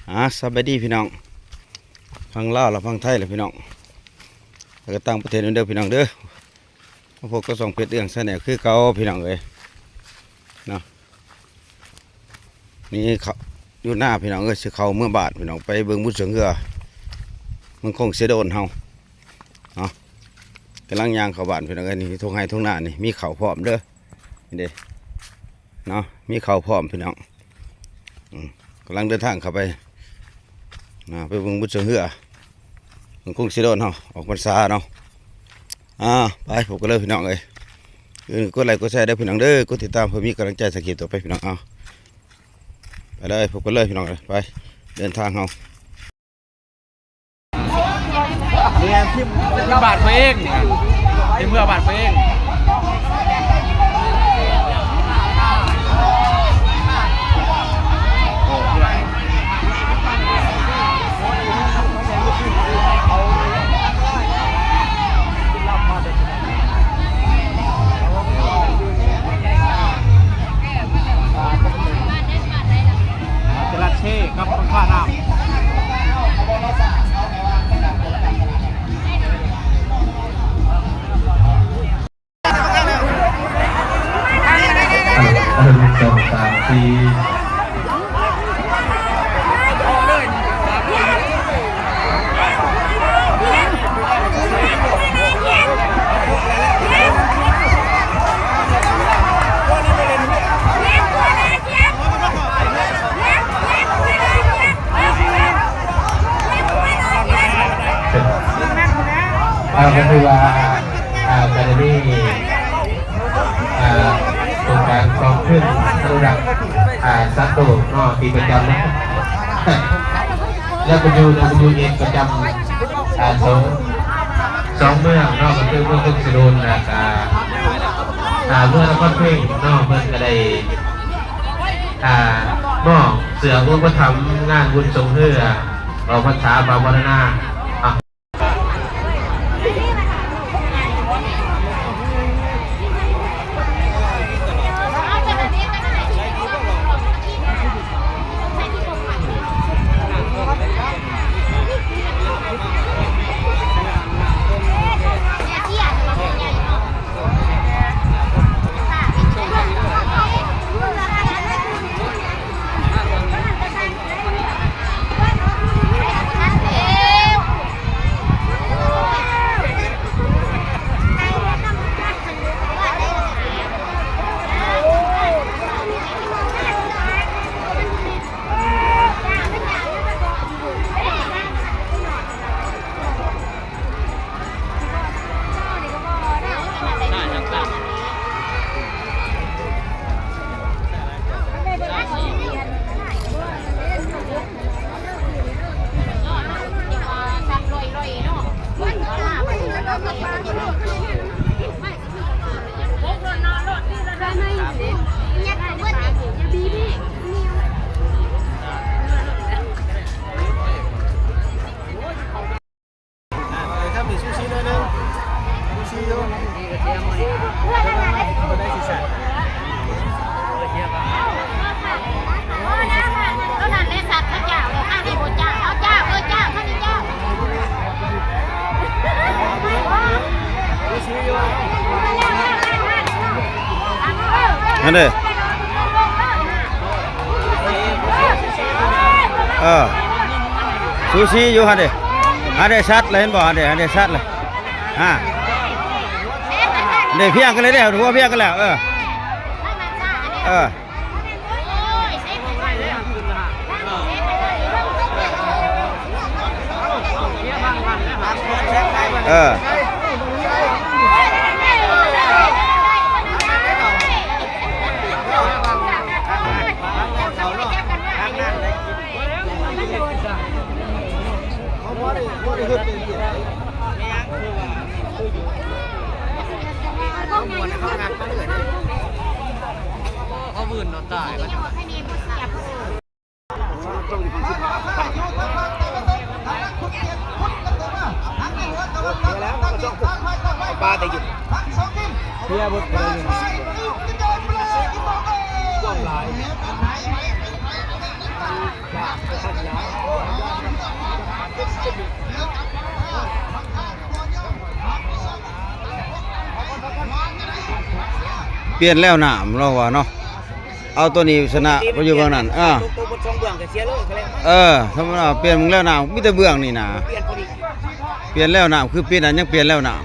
สวัสดีพี่น้องฟังลาวและฟังไทยเลยพี่น้องแล้วก็ต่างประเทศเด้อพี่น้องเด้อพวกก็ส่งเพชรเรื่องแสนคือเก่าพี่น้องเลยเนาะนี่เขาอยู่หน้าพี่น้องสิเขาเมื่อบาทพี่น้องไปเบิ่งบุญเสือเหือมันคงเสียโดนเฮาเนาะกำลังย่างเข้าบ้านพี่น้องนี่ทุ่งไร่ทุ่งนานี่มีเขาพร้อมเด้อนี่เด้เนาะมีเขาพร้อมพี่น้องกำลังเดินทางเข้าไปไปเบิ่งบุญเสือเหือมันคงเสียโดนเฮาออกพรรษาเนาะไปผมก็เลยพี่น้องเลยกดไลค์กดแชร์ได้พี่น้องเด้อกดติดตามเพื่อมีกำลังใจสักขีดต่อไปพี่น้องไปเลยผมก็เลยพี่น้องเลยไปเดินทางเฮาเนี่ยที่บาทเพลงที่เมื่อบาทเพลงกับข้าน้ำ1 2 3 4ก็คือว่าการนี้โครงการกองขึ้นอนุรักษ์สัตว์โลกนอปีประจำนะแล้วWWFประจำสองเมืองนอกก็คือเมืองทุ่งสะดุนนะเมืองนครเพ่งนอกเมืองก็ได้มอบเสือร่วมมาทำงานบุญทรงเฮือออกพรรษาบาวรณาอันเด้ซูชิอยู่ฮันเด้ชัดเลยเห็นบ่ฮันเด้ชัดเลยเด้เพียงกันเลยเด้หัวเพียงกันแล้วเขาบื่นนอนตายปลาแต่หยุดเพียบุตรเลยว่างหลาย ลี่ยนแล้วน้ำเราว่าเนาะเอาตัวนี้ชนะไปอยู่เบื้องนั้นตัวบนช่องเบื้องก็เสียเลยก็แล้วธรรมดาเปลี่ยนมึงแล้วน้ำมีแต่เบื้องนี่นะ เปลี่ยนพอดี เปลี่ยนแล้วน้ำคือเปลี่ยนอันยังเปลี่ยนแล้วน้ำ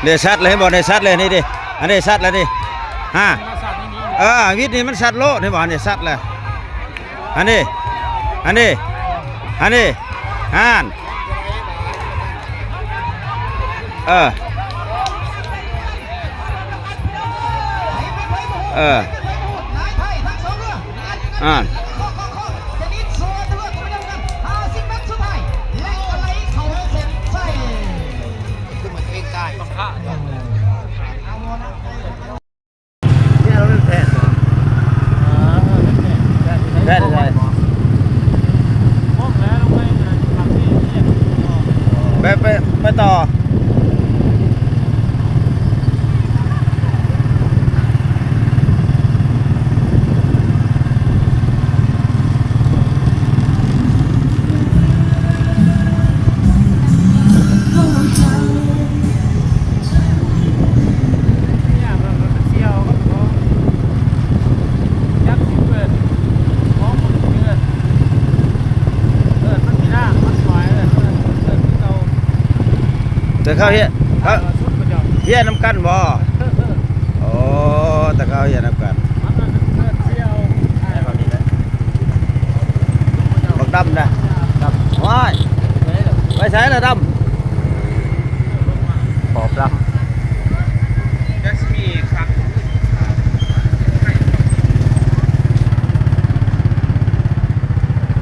เดี๋ยวชัดเลยบอกเดี๋ยวชัดเลยนี่ดิอันนี้ชัดแล้วดิวิทย์นี่มันชัดโลดนี่บอกนี่ชัดเลยอันนี้อ่านอ่านได้ไปต่อแต่เขาเฮียน้ำกันบ่โอ้แต่เขาเฮียน้ำกันบักดำนะว้ายไปใช้ละดำขอบดำ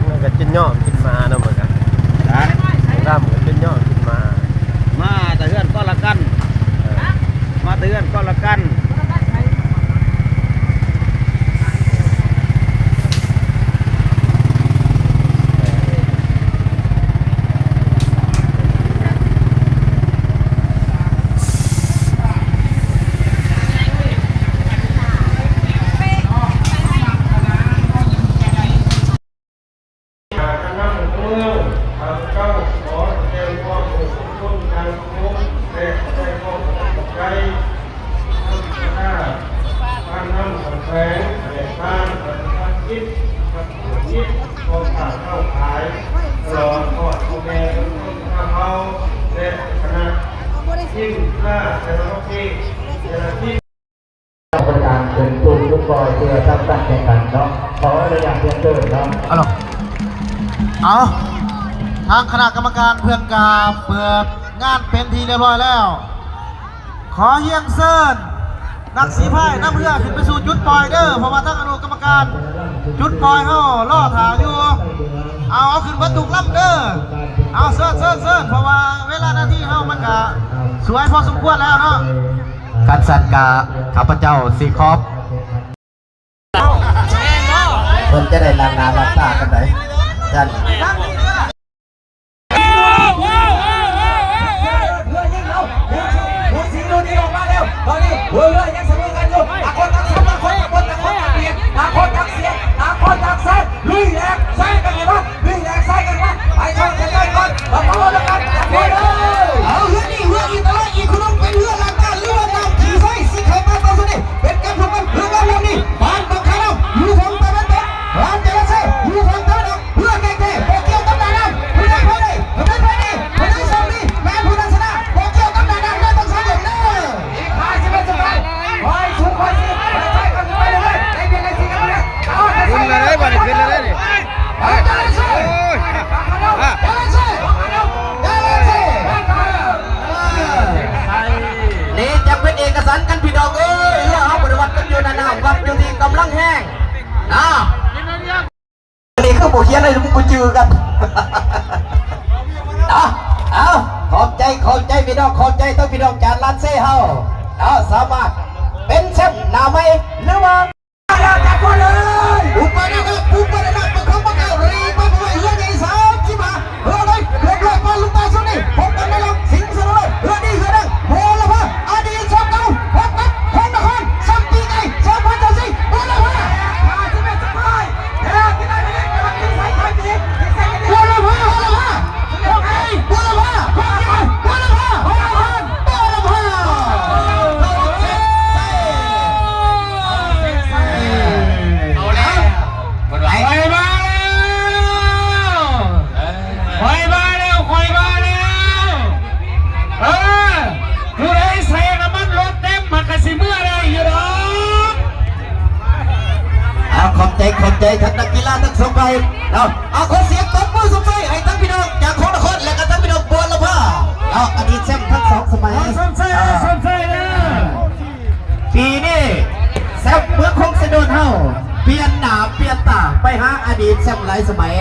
มันก็จิ้นย่อกินมาเนาะเหมือนกันดำก็จิ้นย่อกินมาแต่เฮือนก็ละกันมาแต่เฮือนก็ละกันประการเป็นตูนลูกบอลเพื่อทำการแข่งขันเนาะขอระยะเพียงเกินเนาะทางคณะกรรมการเพื่อนกาเปิดงานเป็นทีเรียบร้อยแล้วขอเฮียงเซินนักสีพายน้ำเรือขึ้นไปสู่จุดปล่อยเด้อเพราะว่าทั้งอนุกรรมการจุดปล่อยเขาล่อถาอยู่เอาขึ้นบรรทุกลำเด้อเอาเซินเพราะว่าเวลาหน้าที่เขามันก็สวยพอสมควรแล้วเนาะการสัตว์กาข้าพเจ้าสีคอปคนจะได้ลางนาลับตากันไหนจันนี่คือบุเขียนอะไรบุจือกันเอาขอบใจพี่น้องขอบใจต้องพี่น้องจานลานเซ่เฮาสามารถเป็นแชมป์หน้าใหม่หรือว่าจัดคนเลยอุปนิสัยประคองประกาศรีบไปเรือใหญ่สาวที่มาเรือเลยเรือเลยมาลุกตาสุนีพบกันในลำสิงห์สนุนเรือดีเรือดังโหละพ่ออดีตชมเก่าพบกันพงนครสัมปีไก่สองพันเจ้าสิเรือเลยพ่อที่เป็นสบายเฮ้ยที่ไหนไม่ได้กำลังที่ใส่ไทยดี ใจทั้งนักกีฬาทั้งสองฝ่ายเอาขอเสียงตบมือสมใจให้ทั้งพี่น้องจากโคราชและก็ทั้งพี่น้องบัวละพาอดีตแชมป์ทั้งสองสมัยสมใจนะปีนี้แชมป์เมืองคงสะดุดเฮาเปลี่ยนหน้าเปลี่ยนตาไปหาอดีตแชมป์หลายสมัย